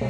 Olá,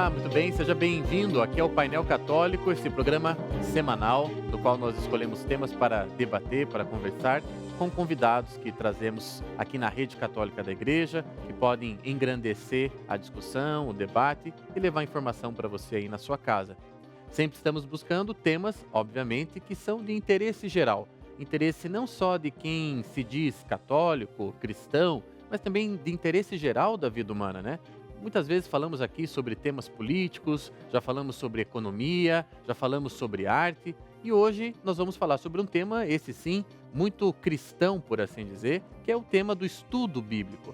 muito bem, seja bem-vindo aqui ao Painel Católico, esse programa semanal no qual nós escolhemos temas para debater, para conversar com convidados que trazemos aqui na rede católica da igreja, que podem engrandecer a discussão, o debate e levar informação para você aí na sua casa. Sempre estamos buscando temas, obviamente, que são de interesse geral, interesse não só de quem se diz católico, cristão, mas também de interesse geral da vida humana, né? Muitas vezes falamos aqui sobre temas políticos, já falamos sobre economia, já falamos sobre arte e hoje nós vamos falar sobre um tema, esse sim, muito cristão, por assim dizer, que é o tema do estudo bíblico.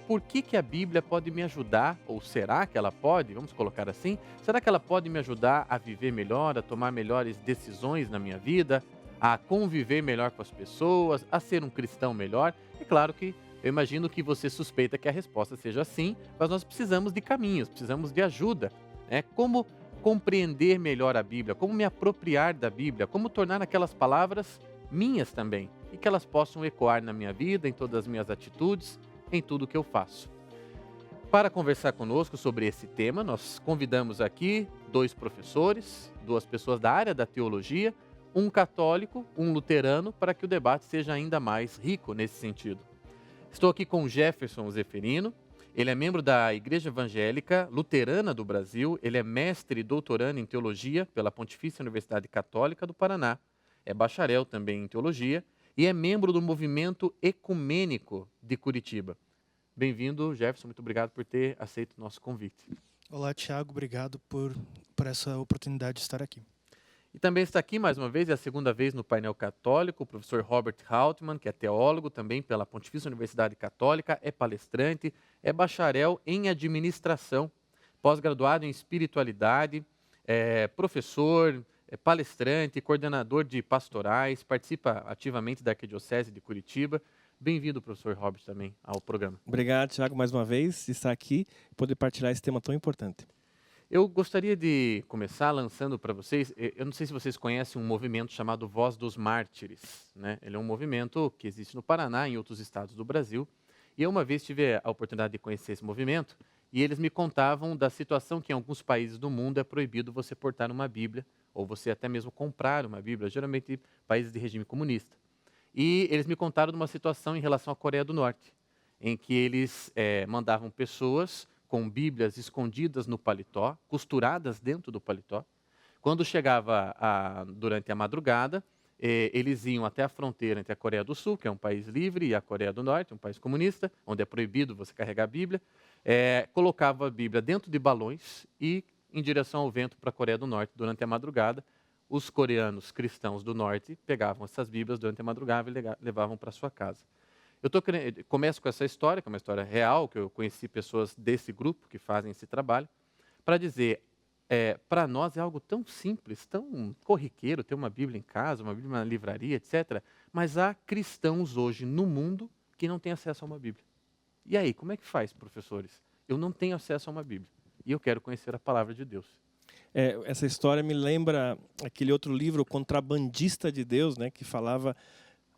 Por que a Bíblia pode me ajudar, ou será que ela pode, vamos colocar assim, será que ela pode me ajudar a viver melhor, a tomar melhores decisões na minha vida, a conviver melhor com as pessoas, a ser um cristão melhor? É claro que eu imagino que você suspeita que a resposta seja sim, mas nós precisamos de caminhos, precisamos de ajuda, né? Como compreender melhor a Bíblia, como me apropriar da Bíblia, como tornar aquelas palavras minhas também e que elas possam ecoar na minha vida, em todas as minhas atitudes, em tudo que eu faço. Para conversar conosco sobre esse tema, nós convidamos aqui dois professores, duas pessoas da área da teologia, um católico, um luterano, para que o debate seja ainda mais rico nesse sentido. Estou aqui com Jefferson Zeferino, ele é membro da Igreja Evangélica Luterana do Brasil, ele é mestre e doutorando em Teologia pela Pontifícia Universidade Católica do Paraná, é bacharel também em Teologia e é membro do Movimento Ecumênico de Curitiba. Bem-vindo, Jefferson, muito obrigado por ter aceito o nosso convite. Olá, Tiago, obrigado por essa oportunidade de estar aqui. E também está aqui, mais uma vez, é a segunda vez no painel católico, o professor Robert Haltman, que é teólogo também pela Pontifícia Universidade Católica, é palestrante, é bacharel em administração, pós-graduado em espiritualidade, é professor, é palestrante, coordenador de pastorais, participa ativamente da Arquidiocese de Curitiba. Bem-vindo, professor Robert, também ao programa. Obrigado, Tiago, mais uma vez, estar aqui e poder partilhar esse tema tão importante. Eu gostaria de começar lançando para vocês, eu não sei se vocês conhecem um movimento chamado Voz dos Mártires, né? Ele é um movimento que existe no Paraná e em outros estados do Brasil. E eu uma vez tive a oportunidade de conhecer esse movimento e eles me contavam da situação que em alguns países do mundo é proibido você portar uma Bíblia ou você até mesmo comprar uma Bíblia, geralmente países de regime comunista. E eles me contaram de uma situação em relação à Coreia do Norte, em que eles mandavam pessoas com Bíblias escondidas no paletó, costuradas dentro do paletó. Quando chegava durante a madrugada, eles iam até a fronteira entre a Coreia do Sul, que é um país livre, e a Coreia do Norte, um país comunista, onde é proibido você carregar a Bíblia, colocava a Bíblia dentro de balões e em direção ao vento para a Coreia do Norte durante a madrugada. Os coreanos cristãos do Norte pegavam essas Bíblias durante a madrugada e levavam para sua casa. Começo com essa história, que é uma história real, que eu conheci pessoas desse grupo que fazem esse trabalho, para dizer, para nós é algo tão simples, tão corriqueiro ter uma Bíblia em casa, uma Bíblia na livraria, etc. Mas há cristãos hoje no mundo que não têm acesso a uma Bíblia. E aí, como é que faz, professores? Eu não tenho acesso a uma Bíblia e eu quero conhecer a palavra de Deus. Essa história me lembra aquele outro livro, O Contrabandista de Deus, né, que falava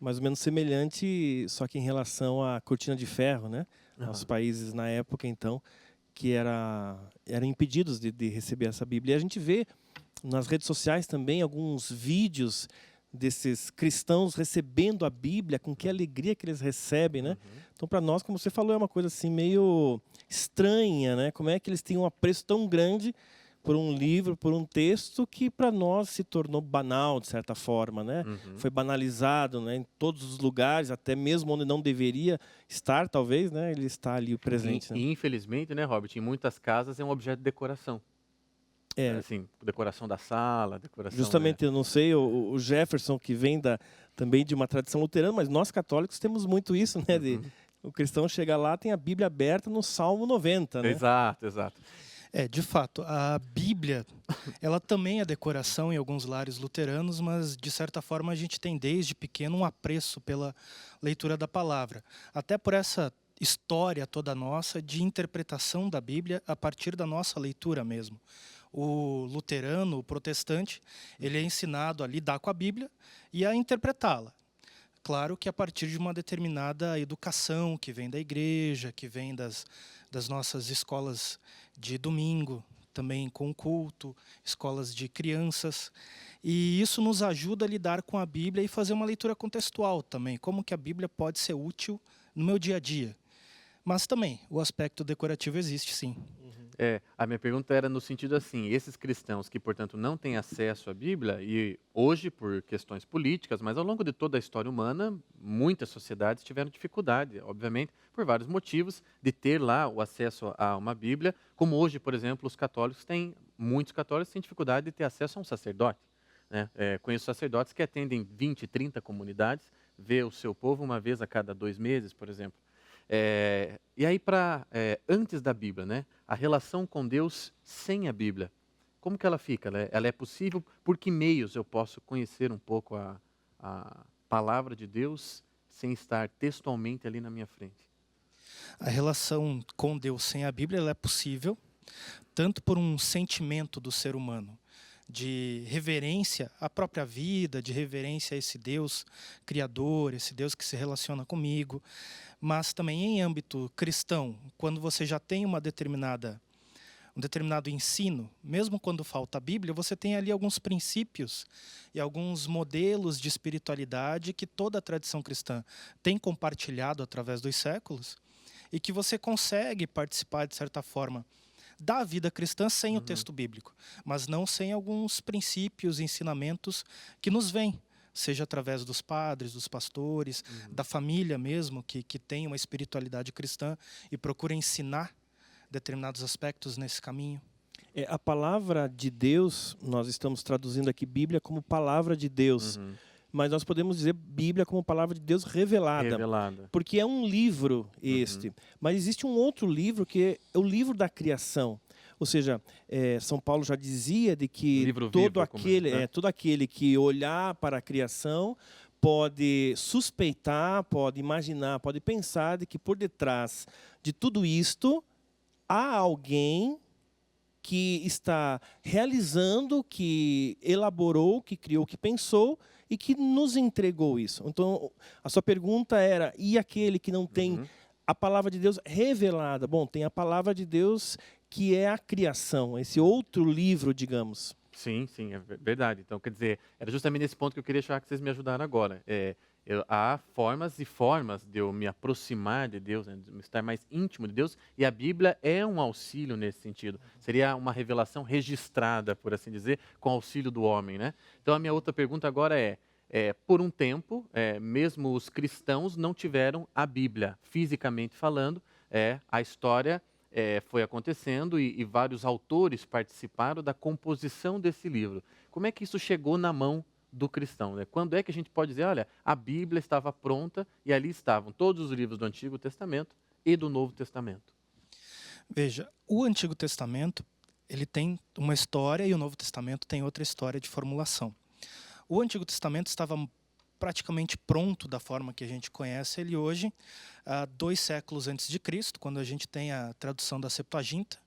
mais ou menos semelhante, só que em relação à cortina de ferro, né? Uhum. Aos países na época, então, que eram impedidos de receber essa Bíblia. E a gente vê nas redes sociais também alguns vídeos desses cristãos recebendo a Bíblia, com que alegria que eles recebem, né? Uhum. Então, para nós, como você falou, é uma coisa assim meio estranha, né? Como é que eles têm um apreço tão grande por um livro, por um texto que para nós se tornou banal, de certa forma, né? Uhum. Foi banalizado, né? Em todos os lugares, até mesmo onde não deveria estar, talvez, né? Ele está ali presente. E infelizmente, né, Robert, em muitas casas é um objeto de decoração. Assim, decoração da sala, decoração... Justamente, eu não sei, o Jefferson, que vem também de uma tradição luterana, mas nós católicos temos muito isso, né? Uhum. O cristão chega lá, tem a Bíblia aberta no Salmo 90, né? Exato, exato. De fato, a Bíblia, ela também é decoração em alguns lares luteranos, mas de certa forma a gente tem desde pequeno um apreço pela leitura da palavra. Até por essa história toda nossa de interpretação da Bíblia a partir da nossa leitura mesmo. O luterano, o protestante, ele é ensinado a lidar com a Bíblia e a interpretá-la. Claro que a partir de uma determinada educação que vem da igreja, que vem das nossas escolas de domingo, também com culto, escolas de crianças. E isso nos ajuda a lidar com a Bíblia e fazer uma leitura contextual também, como que a Bíblia pode ser útil no meu dia a dia. Mas também, o aspecto decorativo existe, sim. A minha pergunta era no sentido assim, esses cristãos que, portanto, não têm acesso à Bíblia, e hoje por questões políticas, mas ao longo de toda a história humana, muitas sociedades tiveram dificuldade, obviamente, por vários motivos, de ter lá o acesso a uma Bíblia, como hoje, por exemplo, muitos católicos têm dificuldade de ter acesso a um sacerdote. Né? Conheço sacerdotes que atendem 20, 30 comunidades, vê o seu povo uma vez a cada 2 meses, por exemplo. E aí, antes da Bíblia, né, a relação com Deus sem a Bíblia, como que ela fica? Ela é possível? Por que meios eu posso conhecer um pouco a palavra de Deus sem estar textualmente ali na minha frente? A relação com Deus sem a Bíblia ela é possível, tanto por um sentimento do ser humano, de reverência à própria vida, de reverência a esse Deus criador, esse Deus que se relaciona comigo, mas também em âmbito cristão, quando você já tem um determinado ensino, mesmo quando falta a Bíblia, você tem ali alguns princípios e alguns modelos de espiritualidade que toda a tradição cristã tem compartilhado através dos séculos e que você consegue participar, de certa forma, da vida cristã sem o texto bíblico, mas não sem alguns princípios e ensinamentos que nos vêm, seja através dos padres, dos pastores, da família mesmo, que tem uma espiritualidade cristã e procura ensinar determinados aspectos nesse caminho. A palavra de Deus, nós estamos traduzindo aqui Bíblia como palavra de Deus, mas nós podemos dizer Bíblia como palavra de Deus revelada. Porque é um livro este. Mas existe um outro livro que é o livro da criação. Ou seja, São Paulo já dizia de que todo aquele que olhar para a criação pode suspeitar, pode imaginar, pode pensar de que por detrás de tudo isto há alguém que está realizando, que elaborou, que criou, que pensou e que nos entregou isso. Então, a sua pergunta era, e aquele que não tem a palavra de Deus revelada? Bom, tem a palavra de Deus que é a criação, esse outro livro, digamos. Sim, é verdade. Então, quer dizer, era justamente nesse ponto que eu queria achar que vocês me ajudaram agora. Há formas e formas de eu me aproximar de Deus, né, de estar mais íntimo de Deus, e a Bíblia é um auxílio nesse sentido. Seria uma revelação registrada, por assim dizer, com auxílio do homem. Né? Então, a minha outra pergunta agora por um tempo, mesmo os cristãos não tiveram a Bíblia, fisicamente falando, a história foi acontecendo e vários autores participaram da composição desse livro. Como é que isso chegou na mão do cristão? Né? Quando é que a gente pode dizer, olha, a Bíblia estava pronta e ali estavam todos os livros do Antigo Testamento e do Novo Testamento? Veja, o Antigo Testamento ele tem uma história e o Novo Testamento tem outra história de formulação. O Antigo Testamento estava praticamente pronto da forma que a gente conhece ele hoje, 2 séculos antes de Cristo, quando a gente tem a tradução da Septuaginta,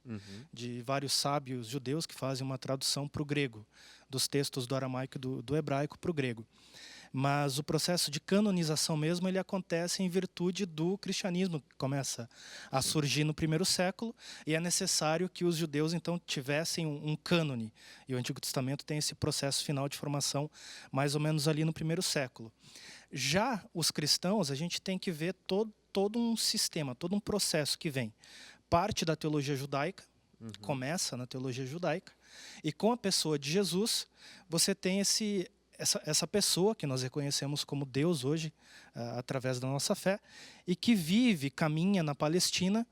de vários sábios judeus que fazem uma tradução para o grego, dos textos do aramaico e do hebraico para o grego. Mas o processo de canonização mesmo ele acontece em virtude do cristianismo, que começa a surgir no 1º século, e é necessário que os judeus então tivessem um cânone. E o Antigo Testamento tem esse processo final de formação mais ou menos ali no 1º século. Já os cristãos, a gente tem que ver todo um sistema, todo um processo que vem. Parte da teologia judaica, começa na teologia judaica, e com a pessoa de Jesus, você tem essa pessoa que nós reconhecemos como Deus hoje, através da nossa fé, e que caminha na Palestina,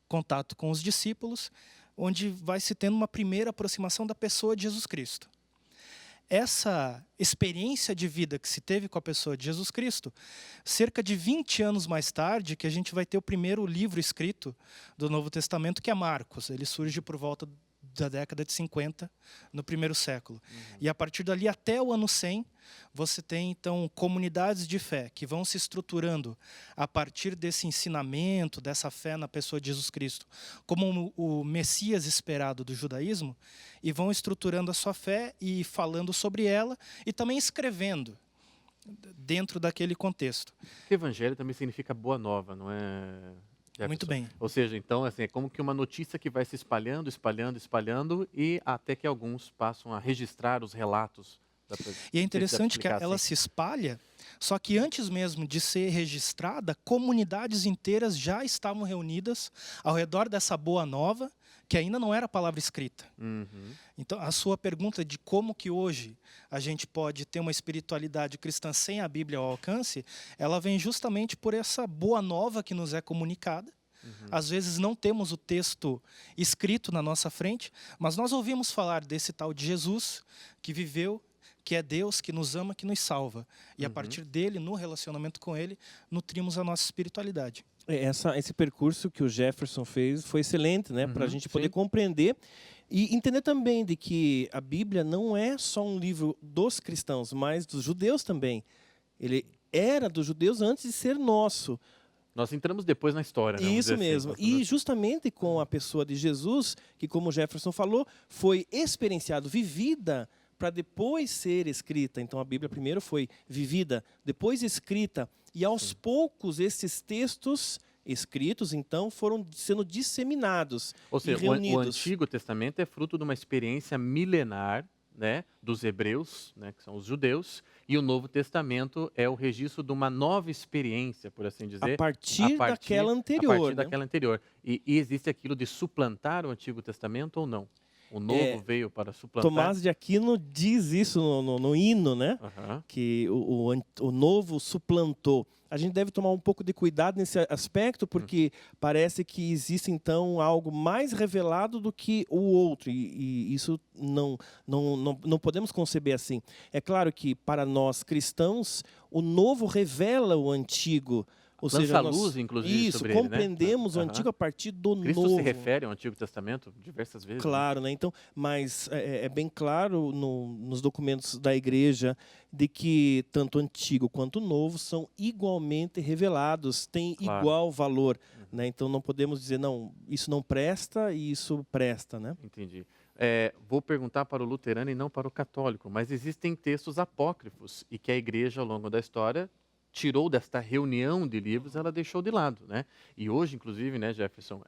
contato com os discípulos, onde vai se tendo uma primeira aproximação da pessoa de Jesus Cristo. essa experiência de vida que se teve com a pessoa de Jesus Cristo, cerca de 20 anos mais tarde, que a gente vai ter o primeiro livro escrito do Novo Testamento, que é Marcos. Ele surge por volta da década de 50, no primeiro século. E a partir dali até o ano 100, você tem, então, comunidades de fé que vão se estruturando a partir desse ensinamento, dessa fé na pessoa de Jesus Cristo, como o Messias esperado do judaísmo, e vão estruturando a sua fé e falando sobre ela e também escrevendo dentro daquele contexto. Porque evangelho também significa boa nova, não é? Muito Jefferson? bem. Ou seja, então, assim, é como que uma notícia que vai se espalhando, espalhando, espalhando, e até que alguns passam a registrar os relatos. E é interessante que ela se espalha, só que antes mesmo de ser registrada, comunidades inteiras já estavam reunidas ao redor dessa boa nova, que ainda não era a palavra escrita. Então, a sua pergunta de como que hoje a gente pode ter uma espiritualidade cristã sem a Bíblia ao alcance, ela vem justamente por essa boa nova que nos é comunicada. Às vezes não temos o texto escrito na nossa frente, mas nós ouvimos falar desse tal de Jesus, que viveu, que é Deus, que nos ama, que nos salva. E a partir dele, no relacionamento com ele, nutrimos a nossa espiritualidade. Esse percurso que o Jefferson fez foi excelente, né? Para a gente poder compreender e entender também de que a Bíblia não é só um livro dos cristãos, mas dos judeus também. Ele era dos judeus antes de ser nosso. Nós entramos depois na história, né? Isso mesmo. E justamente com a pessoa de Jesus, que, como o Jefferson falou, foi experienciado, vivida, para depois ser escrita. Então, a Bíblia primeiro foi vivida, depois escrita. E, aos poucos, esses textos escritos, então, foram sendo disseminados. Ou seja, e reunidos. O Antigo Testamento é fruto de uma experiência milenar, né, dos hebreus, né, que são os judeus, e o Novo Testamento é o registro de uma nova experiência, por assim dizer. A partir daquela anterior. A partir daquela anterior. E existe aquilo de suplantar o Antigo Testamento ou não? O Novo veio para suplantar? Tomás de Aquino diz isso no hino, né? Que o Novo suplantou. A gente deve tomar um pouco de cuidado nesse aspecto, porque parece que existe, então, algo mais revelado do que o outro. E isso não podemos conceber assim. É claro que, para nós cristãos, o Novo revela o Antigo. Ou seja, luz, inclusive, isso, sobre compreendemos ele, né? o Antigo a partir do Cristo Novo. se refere ao Antigo Testamento diversas vezes. Claro, né? Então, mas é bem claro nos documentos da Igreja de que tanto o Antigo quanto o Novo são igualmente revelados, têm igual valor. Né? Então, não podemos dizer, não, isso não presta e isso presta. Né? Entendi. Vou perguntar para o luterano e não para o católico, mas existem textos apócrifos e que a Igreja, ao longo da história, tirou desta reunião de livros, ela deixou de lado, né? E hoje, inclusive, né, Jefferson,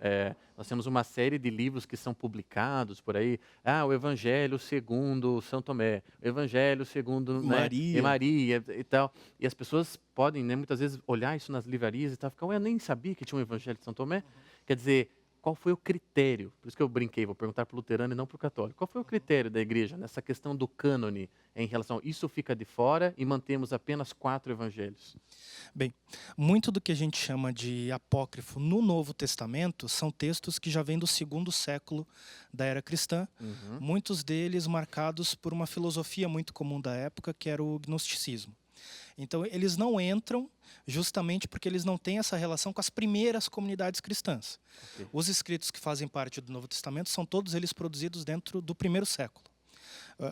nós temos uma série de livros que são publicados por aí. O Evangelho segundo São Tomé, o Evangelho segundo Maria e tal. E as pessoas podem, né, muitas vezes olhar isso nas livrarias e tal, ficar, eu nem sabia que tinha um Evangelho de São Tomé. Quer dizer, qual foi o critério? Por isso que eu brinquei, vou perguntar para o luterano e não para o católico. Qual foi o critério da igreja nessa questão do cânone em relação a isso fica de fora e mantemos apenas 4 evangelhos? Bem, muito do que a gente chama de apócrifo no Novo Testamento são textos que já vêm do 2º século da era cristã, muitos deles marcados por uma filosofia muito comum da época, que era o gnosticismo. Então, eles não entram justamente porque eles não têm essa relação com as primeiras comunidades cristãs. Os escritos que fazem parte do Novo Testamento são todos eles produzidos dentro do 1º século.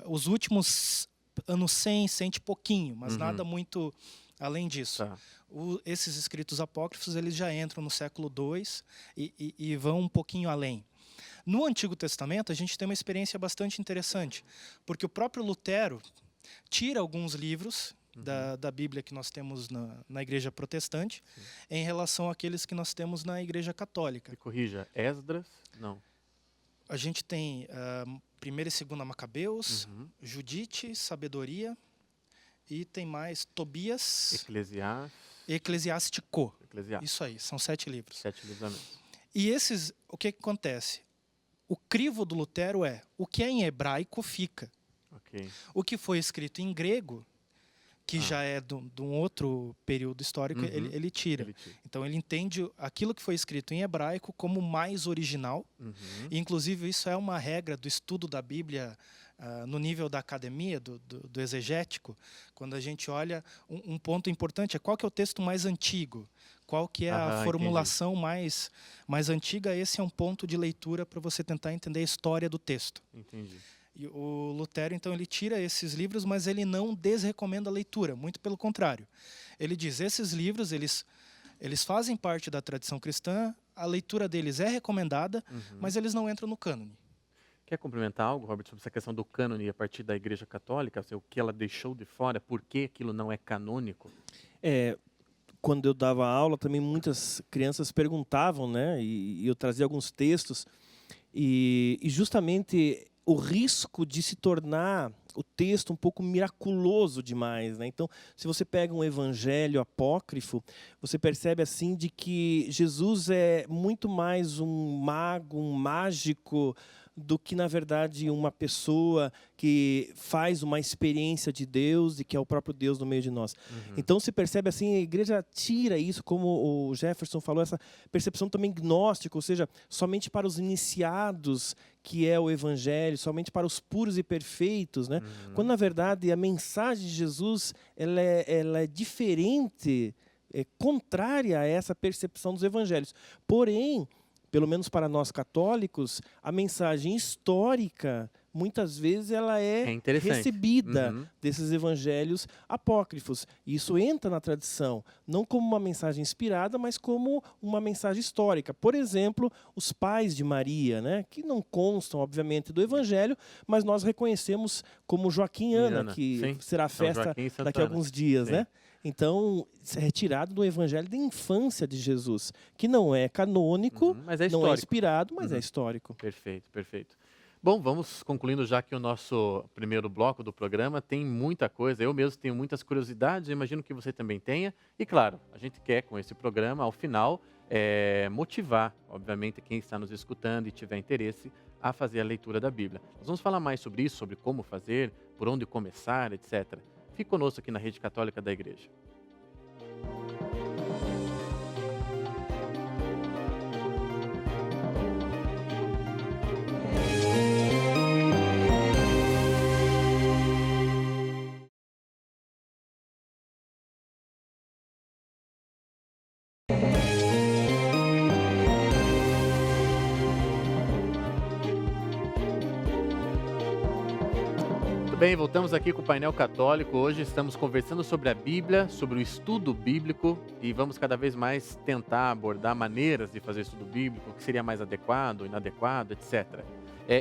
Os últimos anos 100 e pouquinho, mas nada muito além disso. Esses escritos apócrifos eles já entram no século II e vão um pouquinho além. No Antigo Testamento, a gente tem uma experiência bastante interessante, porque o próprio Lutero tira alguns livros da Bíblia que nós temos na Igreja Protestante em relação àqueles que nós temos na Igreja Católica. Me corrija, Esdras? Não. A gente tem 1ª e 2ª Macabeus, Judite, Sabedoria, e tem mais Tobias, Eclesiástico. Isso aí, são 7 livros. 7 livros a menos. E esses, o que acontece? O crivo do Lutero é, o que é em hebraico fica. O que foi escrito em grego, que já é de um outro período histórico, ele tira. Então, ele entende aquilo que foi escrito em hebraico como mais original. E, inclusive, isso é uma regra do estudo da Bíblia no nível da academia, do exegético, quando a gente olha, um ponto importante é qual que é o texto mais antigo, qual que é a formulação mais antiga. Esse é um ponto de leitura para você tentar entender a história do texto. Entendi. E o Lutero, então, ele tira esses livros, mas ele não desrecomenda a leitura, muito pelo contrário. Ele diz, esses livros, eles fazem parte da tradição cristã, a leitura deles é recomendada, mas eles não entram no cânone. Quer complementar algo, Robert, sobre essa questão do cânone a partir da Igreja Católica? O que ela deixou de fora, por que aquilo não é canônico? Quando eu dava aula, também muitas crianças perguntavam, né? E eu trazia alguns textos. E justamente o risco de se tornar o texto um pouco miraculoso demais, né? Então, se você pega um evangelho apócrifo, você percebe assim de que Jesus é muito mais um mago, um mágico, do que, na verdade, uma pessoa que faz uma experiência de Deus e que é o próprio Deus no meio de nós. Então, se percebe assim, a igreja tira isso, como o Jefferson falou, essa percepção também gnóstica, ou seja, somente para os iniciados que é o evangelho, somente para os puros e perfeitos, né? Quando, na verdade, a mensagem de Jesus ela é diferente, contrária a essa percepção dos evangelhos. Porém, pelo menos para nós católicos, a mensagem histórica, muitas vezes, ela é recebida desses evangelhos apócrifos. E isso entra na tradição, não como uma mensagem inspirada, mas como uma mensagem histórica. Por exemplo, os pais de Maria, né, que não constam, obviamente, do evangelho, mas nós reconhecemos como Joaquim e Ana, que será a festa daqui a alguns dias, né? Então, é retirado do evangelho da infância de Jesus, que não é canônico, mas é não é inspirado, mas é histórico. Perfeito, perfeito. Bom, vamos concluindo já que o nosso primeiro bloco do programa tem muita coisa. Eu mesmo tenho muitas curiosidades, eu imagino que você também tenha. E claro, a gente quer com esse programa, ao final, motivar, obviamente, quem está nos escutando e tiver interesse a fazer a leitura da Bíblia. Nós vamos falar mais sobre isso, sobre como fazer, por onde começar, etc. Fique conosco aqui na Rede Católica da Igreja. Bem, voltamos aqui com o Painel Católico. Hoje estamos conversando sobre a Bíblia, sobre o estudo bíblico e vamos cada vez mais tentar abordar maneiras de fazer estudo bíblico, o que seria mais adequado, inadequado, etc.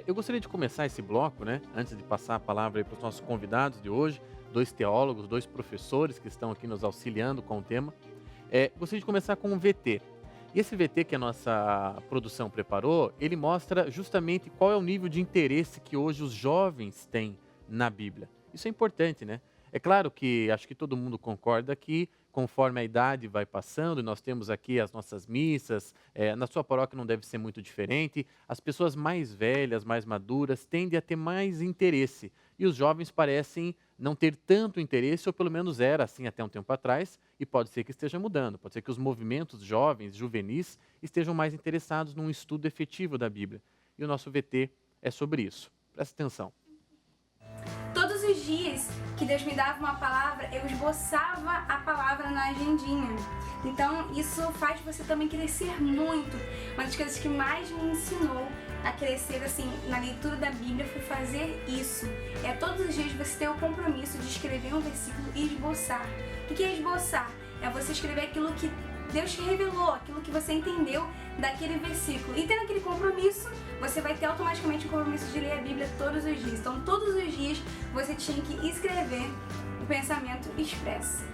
Eu gostaria de começar esse bloco, né, antes de passar a palavra para os nossos convidados de hoje, 2 teólogos, 2 professores que estão aqui nos auxiliando com o tema. Gostaria de começar com um VT. E esse VT que a nossa produção preparou, ele mostra justamente qual é o nível de interesse que hoje os jovens têm na Bíblia. Isso é importante, né? É claro que acho que todo mundo concorda que conforme a idade vai passando, nós temos aqui as nossas missas, na sua paróquia não deve ser muito diferente, as pessoas mais velhas, mais maduras, tendem a ter mais interesse e os jovens parecem não ter tanto interesse, ou pelo menos era assim até um tempo atrás, e pode ser que esteja mudando, pode ser que os movimentos jovens, juvenis, estejam mais interessados num estudo efetivo da Bíblia. E o nosso VT é sobre isso. Presta atenção. Todos os dias que Deus me dava uma palavra, eu esboçava a palavra na agendinha. Então, isso faz você também crescer muito. Uma das coisas que mais me ensinou a crescer assim na leitura da Bíblia foi fazer isso. Todos os dias você ter o compromisso de escrever um versículo e esboçar. O que é esboçar? É você escrever aquilo que Deus te revelou, aquilo que você entendeu daquele versículo. E tendo aquele compromisso, você vai ter automaticamente o compromisso de ler a Bíblia todos os dias. Então, todos os dias, você tinha que escrever o pensamento expresso.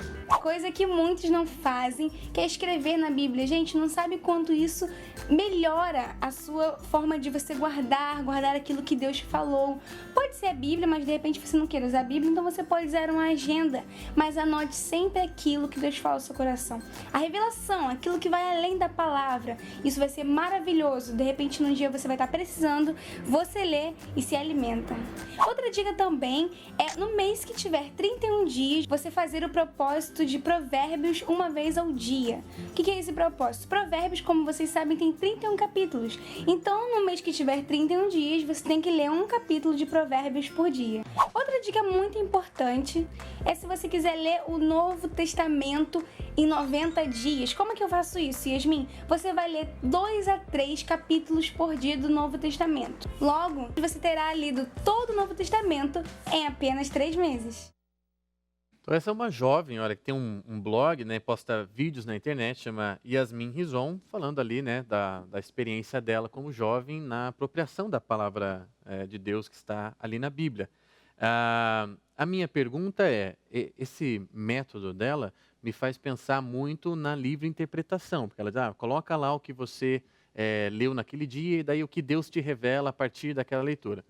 Coisa que muitos não fazem, que é escrever na Bíblia. Gente, não sabe quanto isso melhora a sua forma de você guardar aquilo que Deus falou. Pode ser a Bíblia, mas de repente você não queira usar a Bíblia, então você pode usar uma agenda. Mas anote sempre aquilo que Deus fala no seu coração. A revelação, aquilo que vai além da palavra. Isso vai ser maravilhoso. De repente, num dia você vai estar precisando, você lê e se alimenta. Outra dica também é, no mês que tiver 31 dias, você fazer o propósito propósito de Provérbios uma vez ao dia. O que é esse propósito? Provérbios, como vocês sabem, tem 31 capítulos. Então, no mês que tiver 31 dias, você tem que ler um capítulo de Provérbios por dia. Outra dica muito importante é se você quiser ler o Novo Testamento em 90 dias. Como é que eu faço isso, Yasmin? Você vai ler 2 a 3 capítulos por dia do Novo Testamento. Logo, você terá lido todo o Novo Testamento em apenas 3 meses. Então essa é uma jovem, olha, que tem um blog, né, posta vídeos na internet, chama Yasmin Rizon, falando ali, né, da experiência dela como jovem na apropriação da palavra de Deus que está ali na Bíblia. A minha pergunta é, esse método dela me faz pensar muito na livre interpretação, porque ela diz, coloca lá o que você leu naquele dia e daí o que Deus te revela a partir daquela leitura.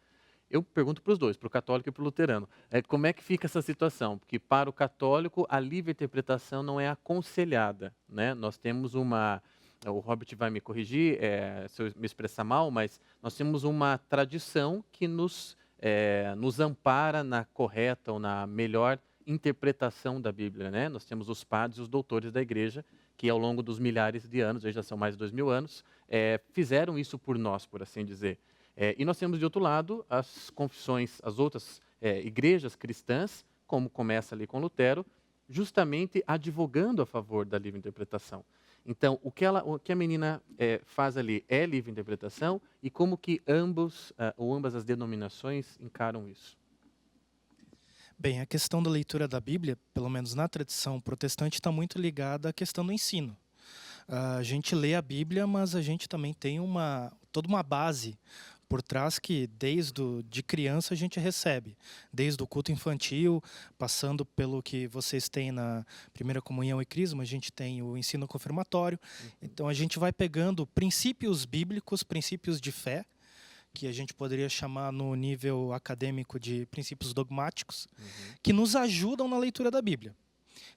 Eu pergunto para os dois, para o católico e para o luterano, como é que fica essa situação? Porque para o católico a livre interpretação não é aconselhada, né? Nós temos o Robert vai me corrigir se eu me expressar mal, mas nós temos uma tradição que nos ampara na correta ou na melhor interpretação da Bíblia, né? Nós temos os padres e os doutores da igreja que ao longo dos milhares de anos, já são mais de 2000 anos, fizeram isso por nós, por assim dizer. E nós temos, de outro lado, as confissões, as outras igrejas cristãs, como começa ali com Lutero, justamente advogando a favor da livre interpretação. Então, o que a menina faz ali é livre interpretação e como que ambas as denominações encaram isso? Bem, a questão da leitura da Bíblia, pelo menos na tradição protestante, está muito ligada à questão do ensino. A gente lê a Bíblia, mas a gente também tem toda uma base por trás que de criança a gente recebe, desde o culto infantil, passando pelo que vocês têm na primeira comunhão e crisma, a gente tem o ensino confirmatório. Então a gente vai pegando princípios bíblicos, princípios de fé, que a gente poderia chamar no nível acadêmico de princípios dogmáticos, que nos ajudam na leitura da Bíblia.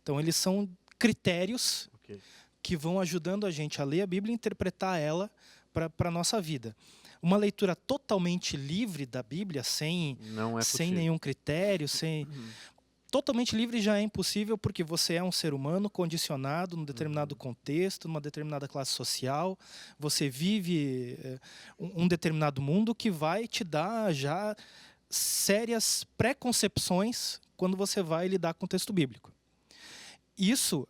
Então eles são critérios que vão ajudando a gente a ler a Bíblia e interpretar ela para a nossa vida. Uma leitura totalmente livre da Bíblia, sem nenhum critério, totalmente livre já é impossível, porque você é um ser humano condicionado num determinado contexto, numa determinada classe social, você vive um determinado mundo que vai te dar já sérias preconcepções quando você vai lidar com o texto bíblico. Isso,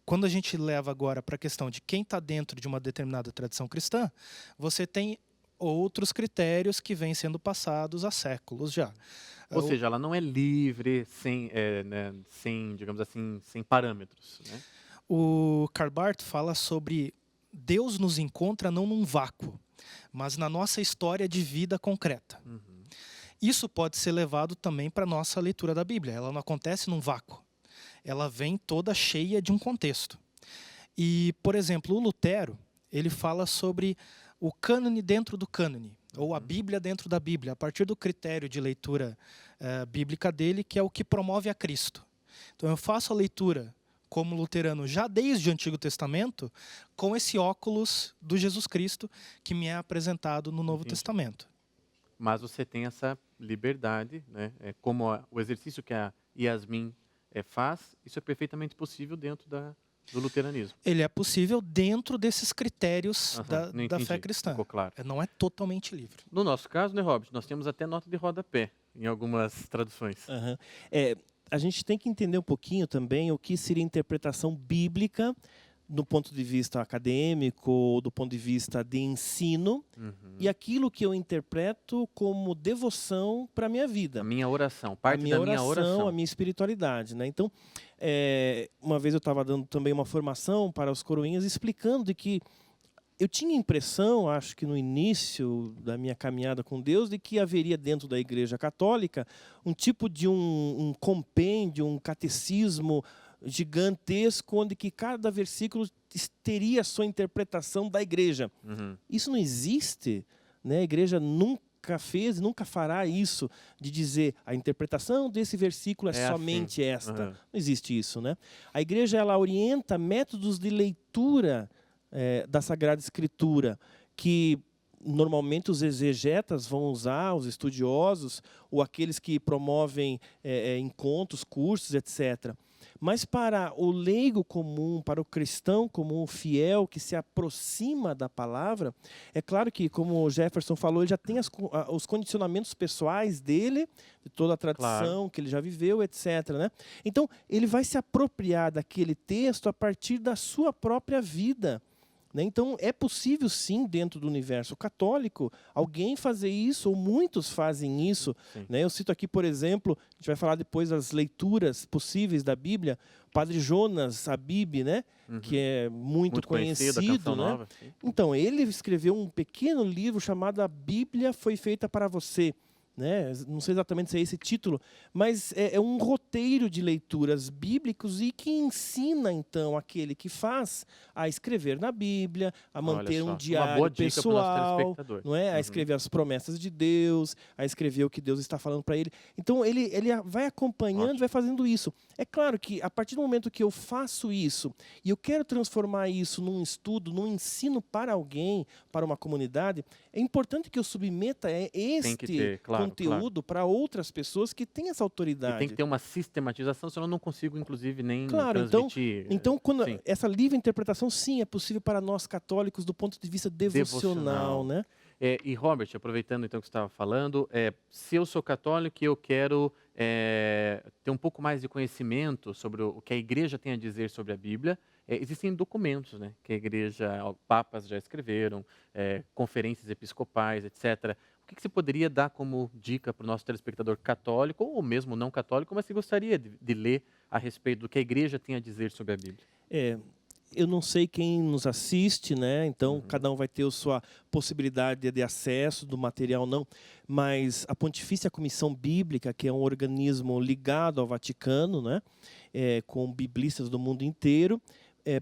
quando a gente leva agora para a questão de quem está dentro de uma determinada tradição cristã, você tem outros critérios que vêm sendo passados há séculos já. Ou seja, ela não é livre, sem, digamos assim, sem parâmetros, né? O Karl Barth fala sobre Deus nos encontra não num vácuo, mas na nossa história de vida concreta. Isso pode ser levado também para a nossa leitura da Bíblia. Ela não acontece num vácuo. Ela vem toda cheia de um contexto. E, por exemplo, o Lutero, ele fala sobre o cânone dentro do cânone, ou a Bíblia dentro da Bíblia, a partir do critério de leitura bíblica dele, que é o que promove a Cristo. Então eu faço a leitura como luterano já desde o Antigo Testamento, com esse óculos do Jesus Cristo que me é apresentado no Novo Testamento. Mas você tem essa liberdade, né? Como o exercício que a Yasmin faz, isso é perfeitamente possível dentro do luteranismo. Ele é possível dentro desses critérios da fé cristã. Ficou claro. Não é totalmente livre. No nosso caso, né, Robert, nós temos até nota de rodapé em algumas traduções. A gente tem que entender um pouquinho também o que seria interpretação bíblica do ponto de vista acadêmico, do ponto de vista de ensino, e aquilo que eu interpreto como devoção para a minha vida. A minha oração, parte da minha oração. A minha espiritualidade, né? Então, uma vez eu estava dando também uma formação para os coroinhas, explicando de que eu tinha a impressão, acho que no início da minha caminhada com Deus, de que haveria dentro da Igreja Católica um tipo de um compêndio, um catecismo gigantesco, onde que cada versículo teria a sua interpretação da igreja. Isso não existe, né? A igreja nunca fez, nunca fará isso, de dizer a interpretação desse versículo é somente assim. Esta. Não existe isso, né? A igreja, ela orienta métodos de leitura da Sagrada Escritura, que normalmente os exegetas vão usar, os estudiosos, ou aqueles que promovem encontros, cursos, etc. Mas para o leigo comum, para o cristão comum, fiel, que se aproxima da palavra, é claro que, como o Jefferson falou, ele já tem os condicionamentos pessoais dele, de toda a tradição que ele já viveu, etc., né? Então, ele vai se apropriar daquele texto a partir da sua própria vida. Né? Então, é possível, sim, dentro do universo católico, alguém fazer isso, ou muitos fazem isso. Né? Eu cito aqui, por exemplo, a gente vai falar depois das leituras possíveis da Bíblia, o Padre Jonas Habib, né? Que é muito conhecido. Né? Nova, então, ele escreveu um pequeno livro chamado A Bíblia Foi Feita para Você. Né? Não sei exatamente se é esse título, mas é um roteiro de leituras bíblicos e que ensina, então, aquele que faz a escrever na Bíblia, a manter um diário pessoal, não é? A escrever as promessas de Deus, a escrever o que Deus está falando para ele. Então, ele vai acompanhando, vai fazendo isso. É claro que, a partir do momento que eu faço isso, e eu quero transformar isso num estudo, num ensino para alguém, para uma comunidade, é importante que eu submeta conteúdo para outras pessoas que têm essa autoridade. E tem que ter uma sistematização, senão eu não consigo, inclusive, nem transmitir. Então quando essa livre interpretação, sim, é possível para nós católicos do ponto de vista devocional. Né? E, Robert, aproveitando então que você estava falando, se eu sou católico e eu quero ter um pouco mais de conhecimento sobre o que a igreja tem a dizer sobre a Bíblia, existem documentos, né, que a igreja, papas já escreveram, conferências episcopais, etc. O que você poderia dar como dica para o nosso telespectador católico, ou mesmo não católico, mas que gostaria de ler a respeito do que a igreja tem a dizer sobre a Bíblia? Eu não sei quem nos assiste, né? Então cada um vai ter a sua possibilidade de acesso do material, não. Mas a Pontifícia Comissão Bíblica, que é um organismo ligado ao Vaticano, né? Com biblistas do mundo inteiro,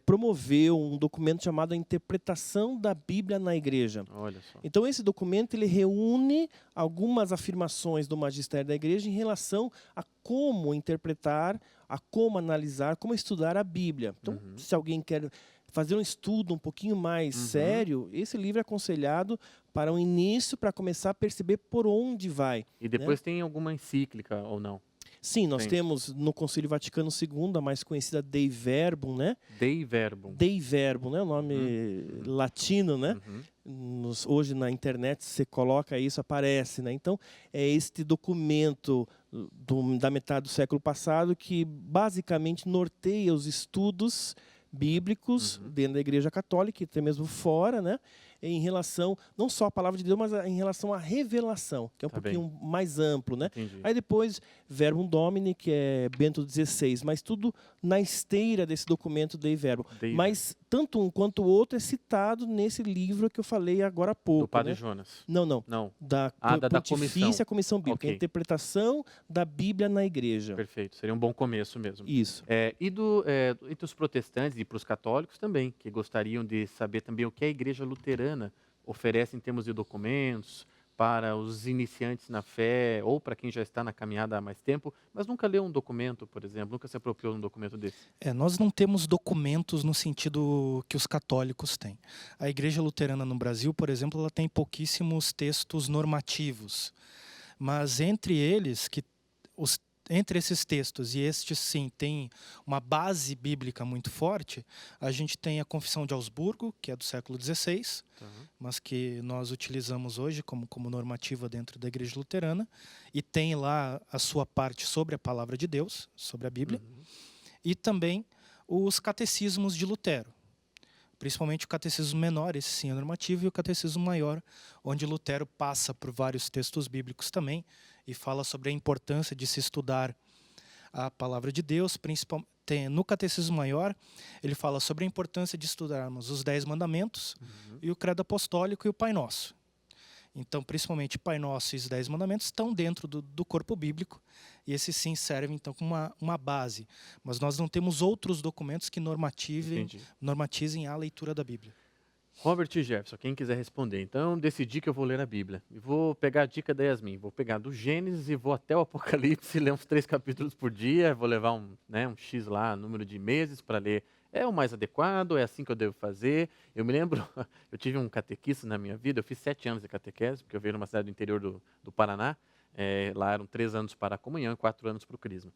promoveu um documento chamado A Interpretação da Bíblia na Igreja. Olha só. Então, esse documento ele reúne algumas afirmações do magistério da Igreja em relação a como interpretar, a como analisar, como estudar a Bíblia. Então, se alguém quer fazer um estudo um pouquinho mais sério, esse livro é aconselhado para um início, para começar a perceber por onde vai. E depois tem alguma encíclica ou não? Sim, nós temos no Concílio Vaticano II, a mais conhecida Dei Verbum, né? Dei Verbum. Dei Verbum, né? O nome latino, né? Hoje na internet você coloca isso, aparece, né? Então, é este documento da metade do século passado que basicamente norteia os estudos bíblicos dentro da Igreja Católica e até mesmo fora, né? Em relação, não só à palavra de Deus, mas em relação à revelação, que é um pouquinho mais amplo, né? Entendi. Aí depois, Verbum Domini, que é Bento XVI, mas tudo na esteira desse documento Dei Verbum. Mas tanto um quanto o outro é citado nesse livro que eu falei agora há pouco. Do Padre né? Jonas. Não. Da Pontifícia Comissão Bíblica, Okay. a interpretação da Bíblia na Igreja. Perfeito, seria um bom começo mesmo. Isso. Entre os protestantes e para os católicos também, que gostariam de saber também o que a Igreja Luterana oferece em termos de documentos para os iniciantes na fé ou para quem já está na caminhada há mais tempo, mas nunca leu um documento, por exemplo, nunca se apropriou de um documento desse. Nós não temos documentos no sentido que os católicos têm. A Igreja Luterana no Brasil, por exemplo, ela tem pouquíssimos textos normativos, mas entre esses textos, e estes sim têm uma base bíblica muito forte, a gente tem a Confissão de Augsburgo, que é do século XVI, mas que nós utilizamos hoje como normativa dentro da Igreja Luterana, e tem lá a sua parte sobre a Palavra de Deus, sobre a Bíblia, e também os catecismos de Lutero, principalmente o catecismo menor, esse sim é normativo, e o catecismo maior, onde Lutero passa por vários textos bíblicos também, e fala sobre a importância de se estudar a Palavra de Deus. No Catecismo Maior, ele fala sobre a importância de estudarmos os 10 Mandamentos, e o Credo Apostólico e o Pai Nosso. Então, principalmente, Pai Nosso e os 10 Mandamentos estão dentro do corpo bíblico, e esses sim servem então como uma base. Mas nós não temos outros documentos que normatizem a leitura da Bíblia. Robert e Jefferson, quem quiser responder. Então, decidi que eu vou ler a Bíblia. E vou pegar a dica da Yasmin. Vou pegar do Gênesis e vou até o Apocalipse, ler uns 3 capítulos por dia. Vou levar um X lá, número de meses para ler. É o mais adequado? É assim que eu devo fazer? Eu me lembro, eu tive um catequista na minha vida. Eu fiz 7 anos de catequese, porque eu veio numa cidade do interior do Paraná. Lá eram 3 anos para a comunhão e 4 anos para o crisma.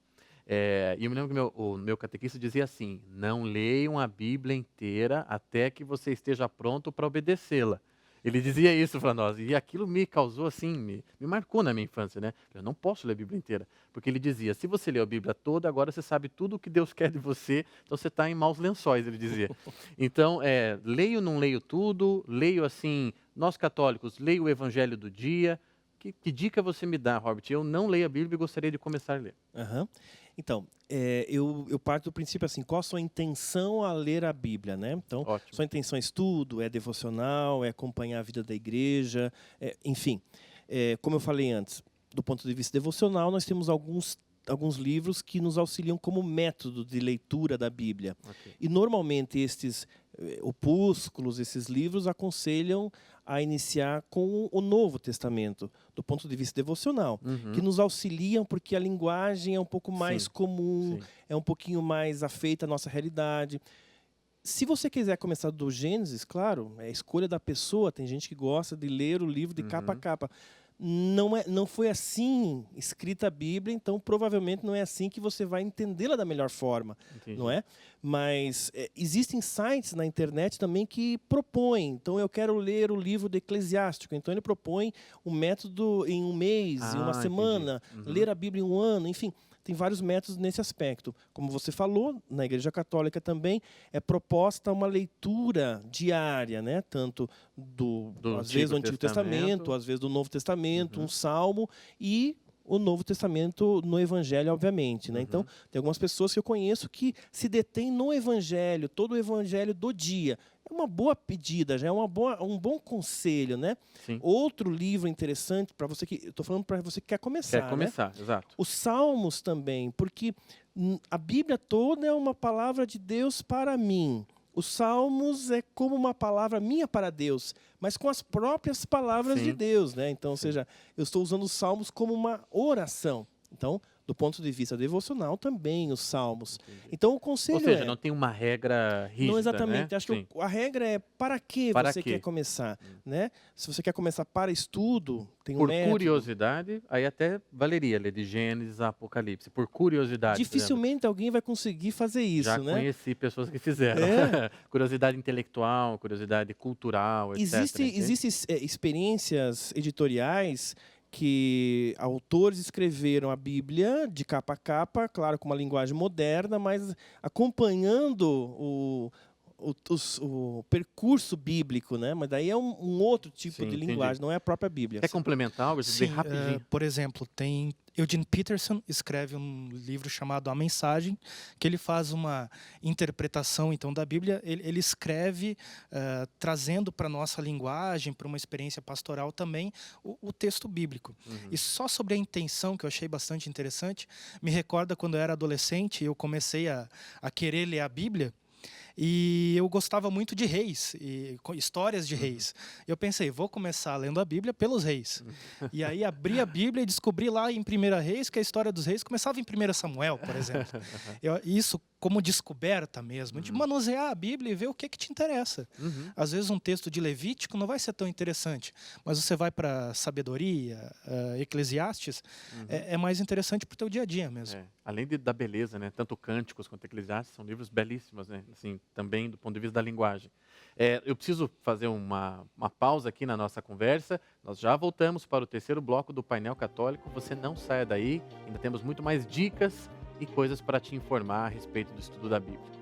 E eu me lembro que o meu catequista dizia assim: não leiam a Bíblia inteira até que você esteja pronto para obedecê-la. Ele dizia isso para nós, e aquilo me causou assim, me marcou na minha infância, né? Eu não posso ler a Bíblia inteira, porque ele dizia: se você lê a Bíblia toda, agora você sabe tudo o que Deus quer de você, então você está em maus lençóis, ele dizia. Então, leio, não leio tudo, leio assim, nós católicos, leio o Evangelho do dia. Que dica você me dá, Robert? Eu não leio a Bíblia e gostaria de começar a ler. Aham. Então, eu parto do princípio assim, qual a sua intenção a ler a Bíblia, né? Então, Ótimo. sua intenção é estudo, é devocional, é acompanhar a vida da igreja, enfim. Como eu falei antes, do ponto de vista devocional, nós temos alguns livros que nos auxiliam como método de leitura da Bíblia. Ok. E, normalmente, estes opúsculos, esses livros, aconselham a iniciar com o Novo Testamento, do ponto de vista devocional, que nos auxiliam porque a linguagem é um pouco mais comum, é um pouquinho mais afeita à nossa realidade. Se você quiser começar do Gênesis, claro, é a escolha da pessoa. Tem gente que gosta de ler o livro de capa a capa. Não foi assim escrita a Bíblia, então provavelmente não é assim que você vai entendê-la da melhor forma. Entendi. Não é? Mas existem sites na internet também que propõem. Então, eu quero ler o livro do Eclesiástico. Então, ele propõe um método em um mês, em uma semana, ler a Bíblia em um ano, enfim. Tem vários métodos nesse aspecto. Como você falou, na Igreja Católica também é proposta uma leitura diária, né? Tanto às vezes do Antigo Testamento, às vezes do Novo Testamento, um salmo e o Novo Testamento no Evangelho, obviamente, né? Então, tem algumas pessoas que eu conheço que se detêm no Evangelho, todo o Evangelho do dia. É uma boa pedida, já é um bom conselho, né? Sim. Outro livro interessante para você eu estou falando para você que quer começar. Quer começar, né? Exato. Os Salmos também, porque a Bíblia toda é uma palavra de Deus para mim. Os Salmos é como uma palavra minha para Deus, mas com as próprias palavras de Deus, né? Então, ou seja, eu estou usando os Salmos como uma oração. Então, do ponto de vista devocional, também os Salmos. Então, o conselho Ou seja, não tem uma regra rígida, não exatamente. né? Acho que a regra é para que você quer começar, né? Se você quer começar para estudo, tem um método. Por curiosidade, aí até valeria ler de Gênesis a Apocalipse. Por curiosidade. Dificilmente alguém vai conseguir fazer isso, Já né? Já conheci pessoas que fizeram. Curiosidade intelectual, curiosidade cultural, etc. Existem experiências editoriais que autores escreveram a Bíblia de capa a capa, claro, com uma linguagem moderna, mas acompanhando o percurso bíblico, né? Mas daí é um outro tipo de linguagem, não é a própria Bíblia. Quer complementar algo? Sim, bem rapidinho. Por exemplo, tem Eugene Peterson escreve um livro chamado A Mensagem, que ele faz uma interpretação então da Bíblia. Ele escreve trazendo para a nossa linguagem, para uma experiência pastoral também, o texto bíblico. E só sobre a intenção, que eu achei bastante interessante, me recorda quando eu era adolescente e eu comecei a querer ler a Bíblia. E eu gostava muito de reis, e histórias de reis. Eu pensei, vou começar lendo a Bíblia pelos reis. E aí abri a Bíblia e descobri lá em 1 Reis que a história dos reis começava em 1 Samuel, por exemplo. Isso como descoberta mesmo, de manusear a Bíblia e ver o que te interessa. Às vezes um texto de Levítico não vai ser tão interessante, mas você vai para Sabedoria, Eclesiastes, é mais interessante para o teu dia a dia mesmo. Além da beleza, né? Tanto Cânticos quanto Eclesiastes são livros belíssimos, né? Assim, também do ponto de vista da linguagem. Eu preciso fazer uma pausa aqui na nossa conversa. Nós já voltamos para o terceiro bloco do Painel Católico. Você não saia daí, ainda temos muito mais dicas e coisas para te informar a respeito do estudo da Bíblia.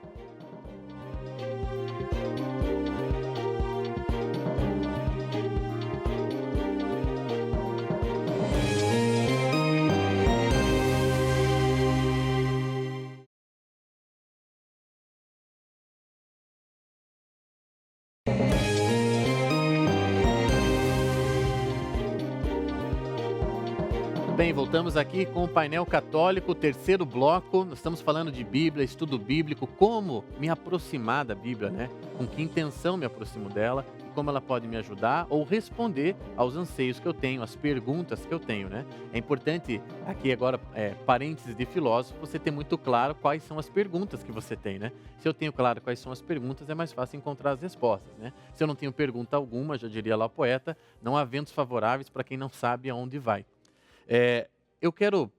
Bem, voltamos aqui com o Painel Católico, terceiro bloco. Nós estamos falando de Bíblia, estudo bíblico, como me aproximar da Bíblia, né? Com que intenção me aproximo dela e como ela pode me ajudar ou responder aos anseios que eu tenho, às perguntas que eu tenho, né? É importante, aqui agora, parênteses de filósofo, você ter muito claro quais são as perguntas que você tem, né? Se eu tenho claro quais são as perguntas, é mais fácil encontrar as respostas, né? Se eu não tenho pergunta alguma, já diria lá o poeta, não há ventos favoráveis para quem não sabe aonde vai.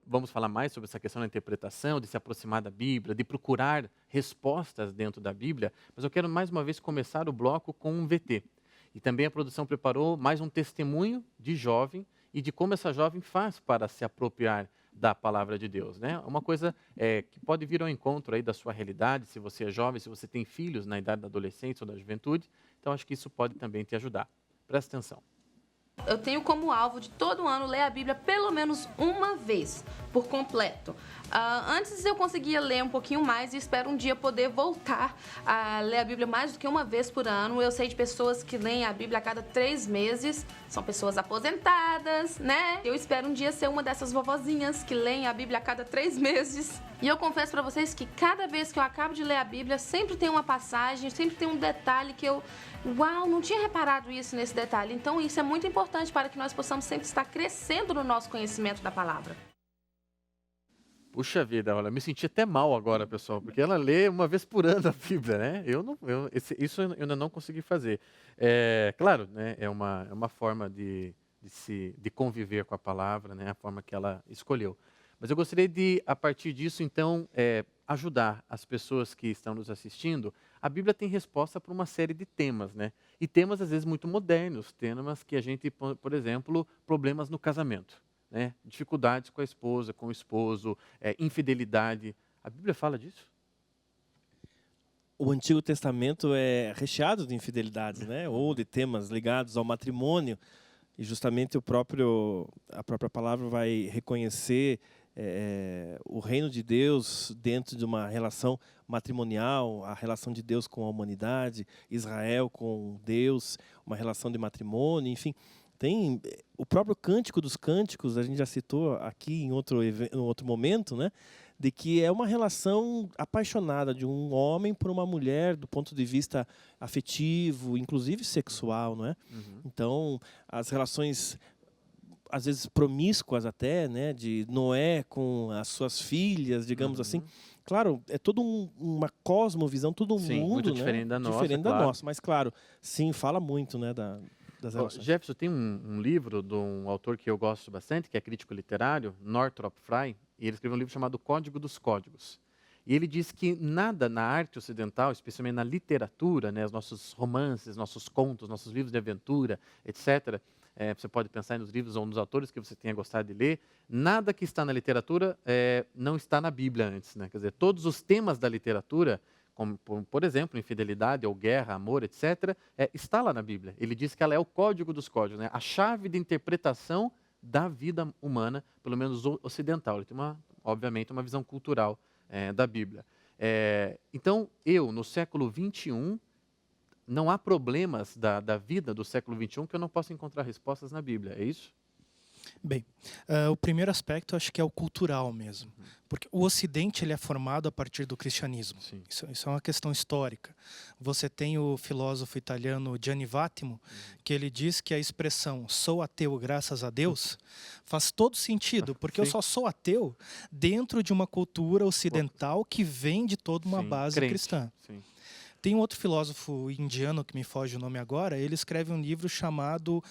Vamos falar mais sobre essa questão da interpretação, de se aproximar da Bíblia, de procurar respostas dentro da Bíblia, mas eu quero mais uma vez começar o bloco com um VT. E também a produção preparou mais um testemunho de jovem e de como essa jovem faz para se apropriar da palavra de Deus, né? Uma coisa que pode vir ao encontro aí da sua realidade, se você é jovem, se você tem filhos na idade da adolescência ou da juventude, então acho que isso pode também te ajudar. Presta atenção. Eu tenho como alvo de todo ano ler a Bíblia pelo menos uma vez, por completo. Antes eu conseguia ler um pouquinho mais e espero um dia poder voltar a ler a Bíblia mais do que uma vez por ano. Eu sei de pessoas que leem a Bíblia a cada 3 meses, são pessoas aposentadas, né? Eu espero um dia ser uma dessas vovozinhas que leem a Bíblia a cada 3 meses. E eu confesso para vocês que cada vez que eu acabo de ler a Bíblia, sempre tem uma passagem, sempre tem um detalhe que eu... Uau, não tinha reparado isso nesse detalhe. Então isso é muito importante para que nós possamos sempre estar crescendo no nosso conhecimento da palavra. Puxa vida, olha, me senti até mal agora, pessoal, porque ela lê uma vez por ano a Bíblia, né? Isso eu ainda não consegui fazer. Claro, né? É uma forma de conviver com a palavra, né? A forma que ela escolheu. Mas eu gostaria de, a partir disso, então, ajudar as pessoas que estão nos assistindo. A Bíblia tem resposta para uma série de temas, né? E temas, às vezes, muito modernos, temas que a gente, por exemplo, problemas no casamento. Né? Dificuldades com a esposa, com o esposo, infidelidade. A Bíblia fala disso? O Antigo Testamento é recheado de infidelidades, né? Ou de temas ligados ao matrimônio. E justamente a própria palavra vai reconhecer o reino de Deus dentro de uma relação matrimonial, a relação de Deus com a humanidade, Israel com Deus, uma relação de matrimônio, enfim. Tem o próprio Cântico dos Cânticos, a gente já citou aqui em outro momento, né? De que é uma relação apaixonada de um homem por uma mulher do ponto de vista afetivo, inclusive sexual, não é? Uhum. Então, as relações, às vezes promíscuas até, né? De Noé com as suas filhas, digamos assim. Claro, é toda uma cosmovisão, todo um mundo, muito né? diferente da nossa, diferente claro. da nossa, mas claro, sim, fala muito, né? Das relações. Jefferson, tem um livro de um autor que eu gosto bastante, que é crítico literário, Northrop Frye, e ele escreveu um livro chamado Código dos Códigos. E ele diz que nada na arte ocidental, especialmente na literatura, né, os nossos romances, nossos contos, nossos livros de aventura, etc., você pode pensar nos livros ou nos autores que você tenha gostado de ler, nada que está na literatura não está na Bíblia antes. Né? Quer dizer, todos os temas da literatura, como, por exemplo, infidelidade ou guerra, amor, etc., está lá na Bíblia. Ele diz que ela é o código dos códigos, né? A chave de interpretação da vida humana, pelo menos ocidental. Ele tem, obviamente, uma visão cultural da Bíblia. Então, no século XXI, não há problemas da vida do século XXI que eu não possa encontrar respostas na Bíblia, é isso? Bem, o primeiro aspecto acho que é o cultural mesmo, porque o Ocidente ele é formado a partir do cristianismo. Isso é uma questão histórica. Você tem o filósofo italiano Gianni Vattimo, que ele diz que a expressão "sou ateu graças a Deus" faz todo sentido, porque eu só sou ateu dentro de uma cultura ocidental que vem de toda uma base cristã. Tem um outro filósofo indiano, que me foge o nome agora, ele escreve um livro chamado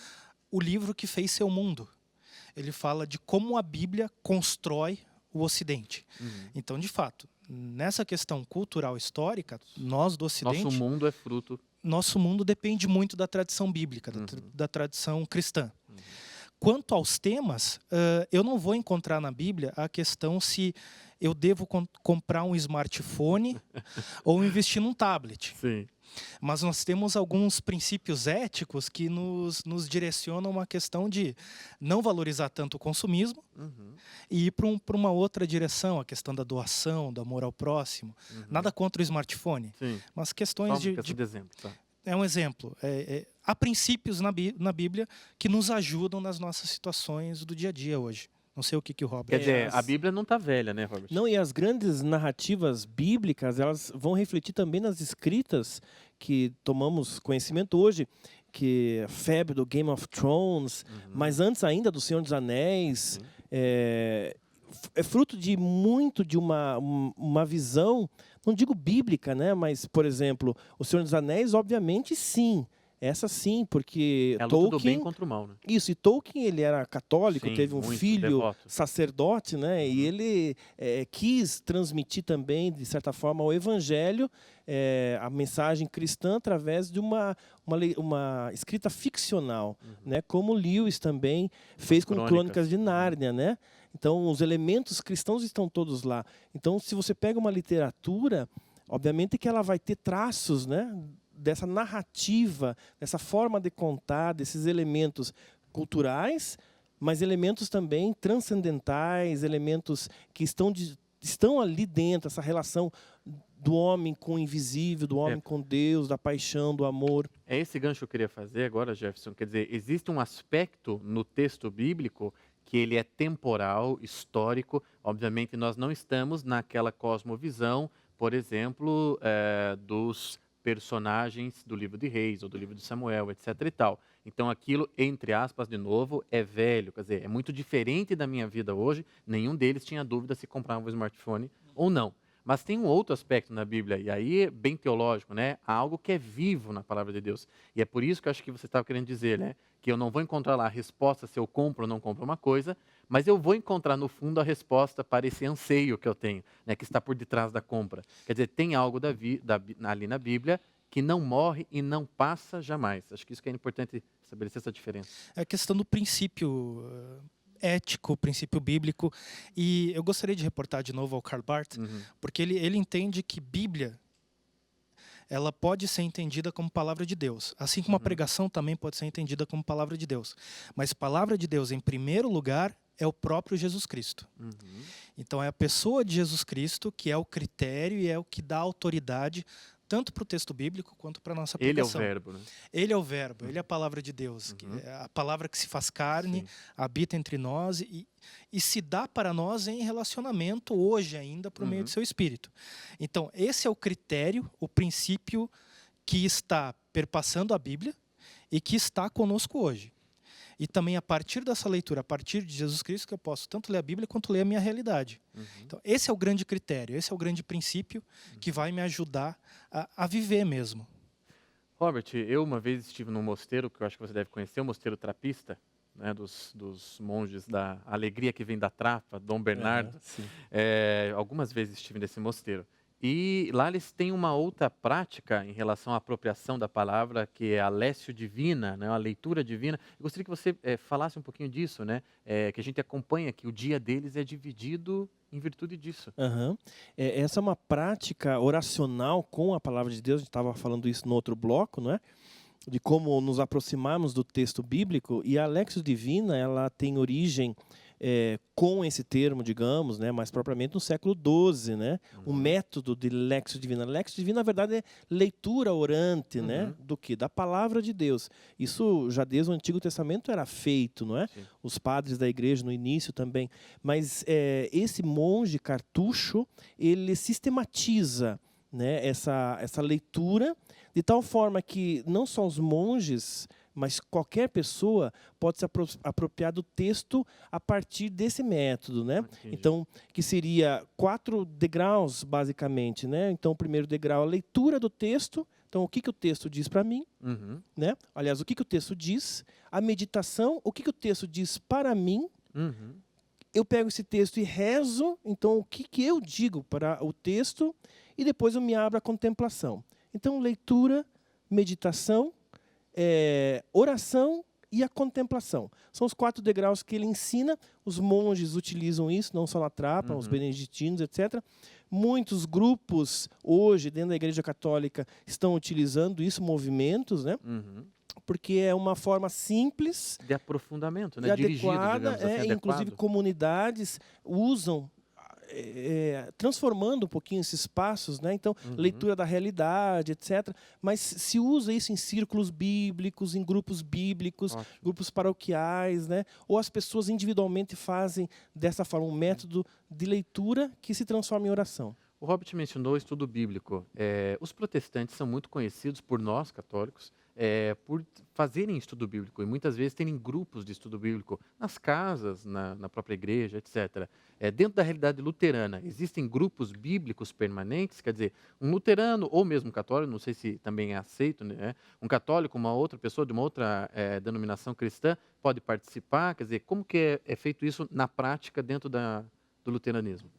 O Livro que Fez Seu Mundo. Ele fala de como a Bíblia constrói o Ocidente. Então, de fato, nessa questão cultural histórica, nós do Ocidente... Nosso mundo é fruto... Nosso mundo depende muito da tradição bíblica, da tradição cristã. Quanto aos temas, eu não vou encontrar na Bíblia a questão se eu devo comprar um smartphone ou investir num tablet. Sim. Mas nós temos alguns princípios éticos que nos direcionam a uma questão de não valorizar tanto o consumismo e ir para uma outra direção, a questão da doação, do amor ao próximo. Nada contra o smartphone, mas questões de exemplo, tá? É um exemplo. Há princípios na Bíblia que nos ajudam nas nossas situações do dia a dia hoje. Não sei o que o Robert... Quer dizer, a Bíblia não está velha, né, Robert? Não, e as grandes narrativas bíblicas, elas vão refletir também nas escritas que tomamos conhecimento hoje, que a febre do Game of Thrones, mas antes ainda do Senhor dos Anéis, é fruto de uma visão, não digo bíblica, né, mas, por exemplo, o Senhor dos Anéis, obviamente, sim, Essa sim, porque É a luta do bem Tolkien... contra o mal, né? Isso, e Tolkien, ele era católico, Sim, teve um muito filho devoto. sacerdote, né? E ele quis transmitir também, de certa forma, o evangelho, a mensagem cristã, através de uma escrita ficcional, né? Como Lewis também fez com Crônicas de Nárnia, né? Então, os elementos cristãos estão todos lá. Então, se você pega uma literatura, obviamente que ela vai ter traços, né, dessa narrativa, dessa forma de contar, desses elementos culturais, mas elementos também transcendentais, elementos que estão ali dentro, essa relação do homem com o invisível, do homem com Deus, da paixão, do amor. É esse gancho que eu queria fazer agora, Jefferson. Quer dizer, existe um aspecto no texto bíblico que ele é temporal, histórico. Obviamente, nós não estamos naquela cosmovisão, por exemplo, dos personagens do livro de Reis ou do livro de Samuel, etc. e tal. Então, aquilo, entre aspas, de novo, é velho. Quer dizer, é muito diferente da minha vida hoje. Nenhum deles tinha dúvida se comprava um smartphone ou não. Mas tem um outro aspecto na Bíblia, e aí é bem teológico, né? Há algo que é vivo na palavra de Deus. E é por isso que eu acho que você estava querendo dizer, né? Que eu não vou encontrar lá a resposta se eu compro ou não compro uma coisa, mas eu vou encontrar no fundo a resposta para esse anseio que eu tenho, né? Que está por detrás da compra. Quer dizer, tem algo ali na Bíblia que não morre e não passa jamais. Acho que isso que é importante estabelecer essa diferença. É a questão do princípio ético, princípio bíblico. E eu gostaria de reportar de novo ao Karl Barth, porque ele entende que Bíblia, ela pode ser entendida como palavra de Deus. Assim como a pregação também pode ser entendida como palavra de Deus. Mas palavra de Deus, em primeiro lugar, é o próprio Jesus Cristo. Então é a pessoa de Jesus Cristo que é o critério e é o que dá autoridade tanto para o texto bíblico quanto para a nossa pregação. Ele é o verbo, né? Ele é o verbo, ele é a palavra de Deus. A palavra que se faz carne, habita entre nós e se dá para nós em relacionamento hoje ainda por meio do seu Espírito. Então, esse é o critério, o princípio que está perpassando a Bíblia e que está conosco hoje. E também a partir dessa leitura, a partir de Jesus Cristo, que eu posso tanto ler a Bíblia quanto ler a minha realidade. Então, esse é o grande critério, esse é o grande princípio que vai me ajudar a viver mesmo. Robert, eu uma vez estive num mosteiro, que eu acho que você deve conhecer, o Mosteiro Trapista, né, dos monges da Alegria que Vem da Trapa, Dom Bernardo. Algumas vezes estive nesse mosteiro. E lá eles têm uma outra prática em relação à apropriação da palavra, que é a lécio divina, né, a leitura divina. Eu gostaria que você falasse um pouquinho disso, né, que a gente acompanha que o dia deles é dividido em virtude disso. Essa é uma prática oracional com a palavra de Deus. A gente estava falando isso no outro bloco, não é? De como nos aproximarmos do texto bíblico. E a lécio divina, ela tem origem com esse termo, digamos, né, mais propriamente no século XII, né, o método de lécio divina. Lécio divina, na verdade, é leitura orante, né, do que? Da palavra de Deus. Isso já desde o Antigo Testamento era feito, não é? Sim. Os padres da igreja no início também. Mas esse monge Cartucho, ele sistematiza, né, essa leitura de tal forma que não só os monges, mas qualquer pessoa pode se apropriar do texto a partir desse método, né? Então, que seria 4 degraus, basicamente, né? Então, o primeiro degrau, a leitura do texto. Então, o que o texto diz para mim, né? Aliás, o que o texto diz. A meditação, o que o texto diz para mim. Eu pego esse texto e rezo. Então, o que eu digo para o texto. E depois eu me abro à contemplação. Então, leitura, meditação, oração e a contemplação. São os 4 degraus que ele ensina. Os monges utilizam isso, não só na Trapa, os beneditinos, etc. Muitos grupos, hoje, dentro da Igreja Católica, estão utilizando isso, movimentos, né? Porque é uma forma simples de aprofundamento, né? E adequada, assim, inclusive comunidades usam, transformando um pouquinho esses espaços, né? Então, leitura da realidade, etc. Mas se usa isso em círculos bíblicos, em grupos bíblicos, grupos paroquiais, né? Ou as pessoas individualmente fazem dessa forma um método de leitura que se transforma em oração. O Robert mencionou estudo bíblico. Os protestantes são muito conhecidos por nós, católicos, por fazerem estudo bíblico e muitas vezes terem grupos de estudo bíblico nas casas, na própria igreja, etc. Dentro da realidade luterana, existem grupos bíblicos permanentes? Quer dizer, um luterano ou mesmo um católico, não sei se também é aceito, né? Um católico, uma outra pessoa de uma outra denominação cristã pode participar? Quer dizer, como que é feito isso na prática dentro do luteranismo?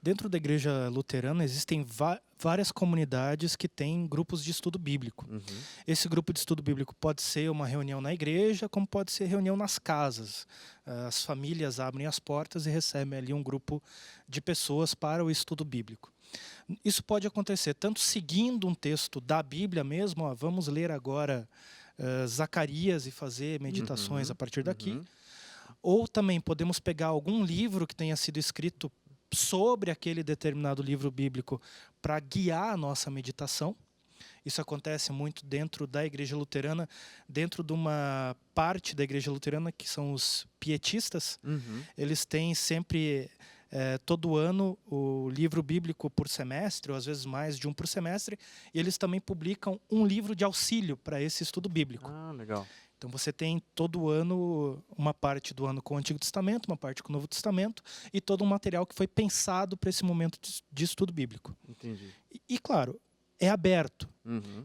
Dentro da igreja luterana existem várias comunidades que têm grupos de estudo bíblico. Uhum. Esse grupo de estudo bíblico pode ser uma reunião na igreja, como pode ser reunião nas casas. As famílias abrem as portas e recebem ali um grupo de pessoas para o estudo bíblico. Isso pode acontecer tanto seguindo um texto da Bíblia mesmo, vamos ler agora Zacarias e fazer meditações a partir daqui, ou também podemos pegar algum livro que tenha sido escrito sobre aquele determinado livro bíblico para guiar a nossa meditação. Isso acontece muito dentro da igreja luterana, dentro de uma parte da igreja luterana que são os pietistas. Eles têm sempre, todo ano, o livro bíblico por semestre, ou às vezes mais de um por semestre, e eles também publicam um livro de auxílio para esse estudo bíblico. Ah, legal. Então você tem todo ano, uma parte do ano com o Antigo Testamento, uma parte com o Novo Testamento, e todo um material que foi pensado para esse momento de estudo bíblico. Entendi. E claro, é aberto.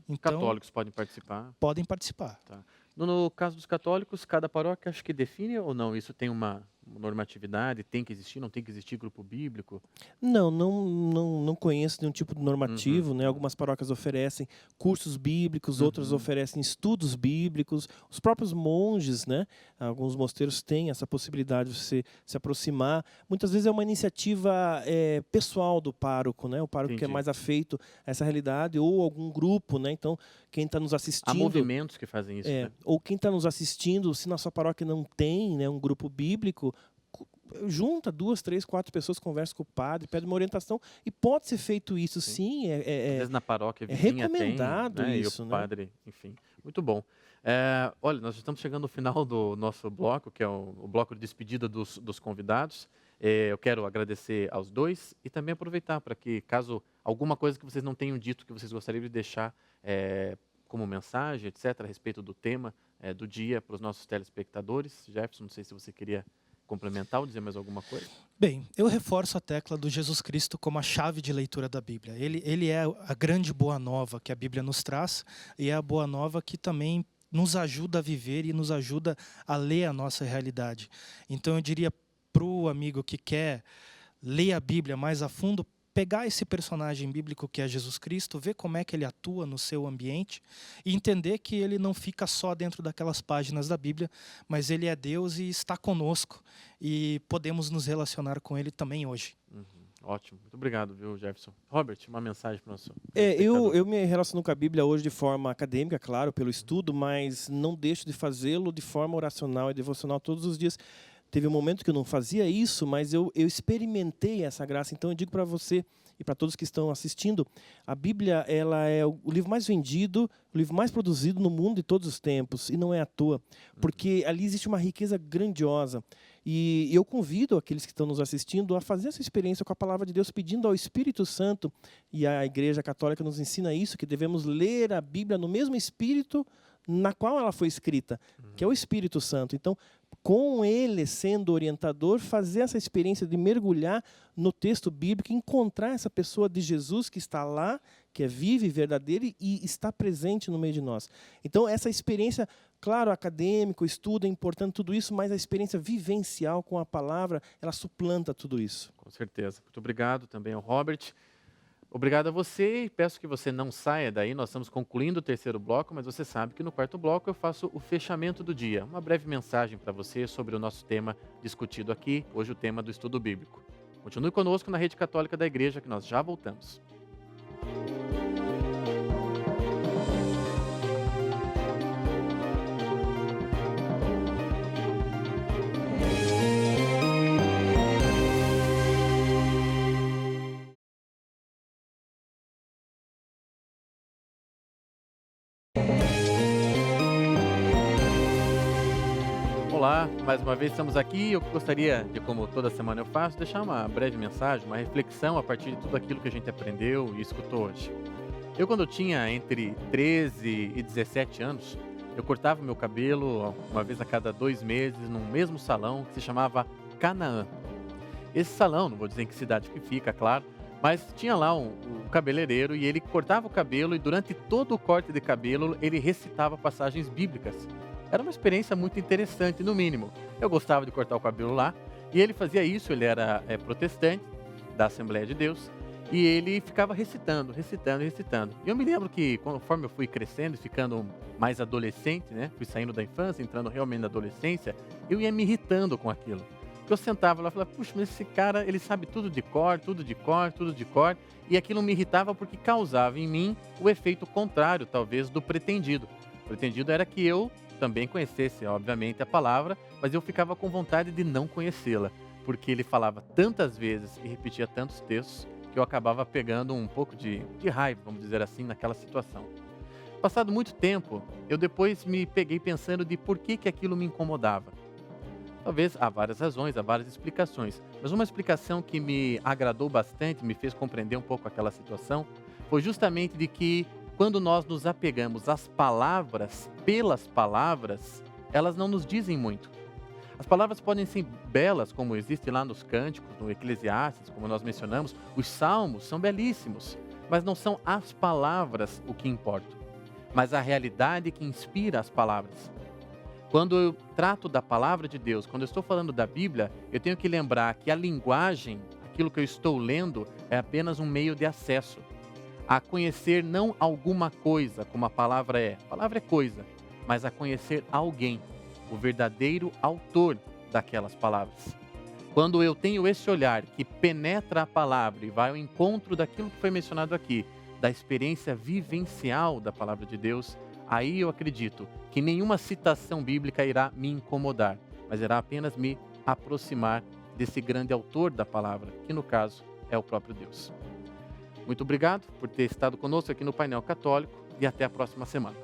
Então, Católicos podem participar? Podem participar. Tá. No caso dos católicos, cada paróquia acho que define ou não? Isso tem uma normatividade? Tem que existir? Não tem que existir grupo bíblico? Não conheço nenhum tipo de normativo, né? Algumas paróquias oferecem cursos bíblicos, outras oferecem estudos bíblicos. Os próprios monges, né? Alguns mosteiros têm essa possibilidade de você se aproximar. Muitas vezes é uma iniciativa pessoal do pároco, né? O pároco que é mais afeito a essa realidade, ou algum grupo, né? Então, quem está nos assistindo... Há movimentos que fazem isso, né? Ou quem está nos assistindo, se na sua paróquia não tem, né, um grupo bíblico, junta 2, 3, 4 pessoas, conversa com o padre, pede uma orientação, e pode ser feito isso, sim. Às vezes na paróquia recomendado tem, né? isso, E o padre, enfim. Muito bom. Olha, nós estamos chegando ao final do nosso bloco, que é o bloco de despedida dos convidados. Eu quero agradecer aos dois e também aproveitar para que, caso alguma coisa que vocês não tenham dito, que vocês gostariam de deixar como mensagem, etc., a respeito do tema do dia para os nossos telespectadores. Jefferson, não sei se você queria complementar ou dizer mais alguma coisa. Bem, eu reforço a tecla do Jesus Cristo como a chave de leitura da Bíblia. Ele é a grande boa nova que a Bíblia nos traz e é a boa nova que também nos ajuda a viver e nos ajuda a ler a nossa realidade. Então eu diria para o amigo que quer ler a Bíblia mais a fundo, pegar esse personagem bíblico que é Jesus Cristo, ver como é que ele atua no seu ambiente e entender que ele não fica só dentro daquelas páginas da Bíblia, mas ele é Deus e está conosco e podemos nos relacionar com ele também hoje. Ótimo, muito obrigado, viu, Jefferson. Robert, uma mensagem para o nosso eu me relaciono com a Bíblia hoje de forma acadêmica, claro, pelo estudo, mas não deixo de fazê-lo de forma oracional e devocional todos os dias. Teve um momento que eu não fazia isso, mas eu experimentei essa graça. Então eu digo para você e para todos que estão assistindo, a Bíblia ela é o livro mais vendido, o livro mais produzido no mundo de todos os tempos, e não é à toa, porque ali existe uma riqueza grandiosa. E eu convido aqueles que estão nos assistindo a fazer essa experiência com a palavra de Deus, pedindo ao Espírito Santo, e a Igreja Católica nos ensina isso, que devemos ler a Bíblia no mesmo Espírito na qual ela foi escrita, que é o Espírito Santo. Então, com ele sendo orientador, fazer essa experiência de mergulhar no texto bíblico, encontrar essa pessoa de Jesus que está lá, que é viva e verdadeira e está presente no meio de nós. Então, essa experiência, claro, acadêmico, estudo é importante, tudo isso, mas a experiência vivencial com a palavra, ela suplanta tudo isso. Com certeza. Muito obrigado também ao Robert. Obrigado a você e peço que você não saia daí, nós estamos concluindo o terceiro bloco, mas você sabe que no quarto bloco eu faço o fechamento do dia, uma breve mensagem para você sobre o nosso tema discutido aqui, hoje o tema do estudo bíblico. Continue conosco na Rede Católica da Igreja que nós já voltamos. Olá, mais uma vez estamos aqui. Eu gostaria de, como toda semana eu faço, deixar uma breve mensagem, uma reflexão a partir de tudo aquilo que a gente aprendeu e escutou hoje. Eu, quando eu tinha entre 13 e 17 anos, eu cortava meu cabelo uma vez a cada 2 meses num mesmo salão que se chamava Canaã. Esse salão, não vou dizer em que cidade que fica, claro, mas tinha lá um cabeleireiro e ele cortava o cabelo e durante todo o corte de cabelo ele recitava passagens bíblicas. Era uma experiência muito interessante, no mínimo. Eu gostava de cortar o cabelo lá e ele fazia isso, ele era protestante da Assembleia de Deus e ele ficava recitando. E eu me lembro que conforme eu fui crescendo e ficando mais adolescente, né, fui saindo da infância, entrando realmente na adolescência, eu ia me irritando com aquilo. Eu sentava lá e falava, puxa, mas esse cara, ele sabe tudo de cor, e aquilo me irritava porque causava em mim o efeito contrário, talvez, do pretendido. O pretendido era que eu também conhecesse, obviamente, a palavra, mas eu ficava com vontade de não conhecê-la, porque ele falava tantas vezes e repetia tantos textos que eu acabava pegando um pouco de raiva, vamos dizer assim, naquela situação. Passado muito tempo, eu depois me peguei pensando de por que aquilo me incomodava. Talvez há várias razões, há várias explicações, mas uma explicação que me agradou bastante, me fez compreender um pouco aquela situação, foi justamente de que quando nós nos apegamos às palavras, pelas palavras, elas não nos dizem muito. As palavras podem ser belas, como existe lá nos Cânticos, no Eclesiastes, como nós mencionamos, os Salmos são belíssimos, mas não são as palavras o que importa, mas a realidade que inspira as palavras. Quando eu trato da palavra de Deus, quando eu estou falando da Bíblia, eu tenho que lembrar que a linguagem, aquilo que eu estou lendo, é apenas um meio de acesso a conhecer não alguma coisa, como a palavra é. A palavra é coisa, mas a conhecer alguém, o verdadeiro autor daquelas palavras. Quando eu tenho esse olhar que penetra a palavra e vai ao encontro daquilo que foi mencionado aqui, da experiência vivencial da palavra de Deus, aí eu acredito que nenhuma citação bíblica irá me incomodar, mas irá apenas me aproximar desse grande autor da palavra, que no caso é o próprio Deus. Muito obrigado por ter estado conosco aqui no Painel Católico e até a próxima semana.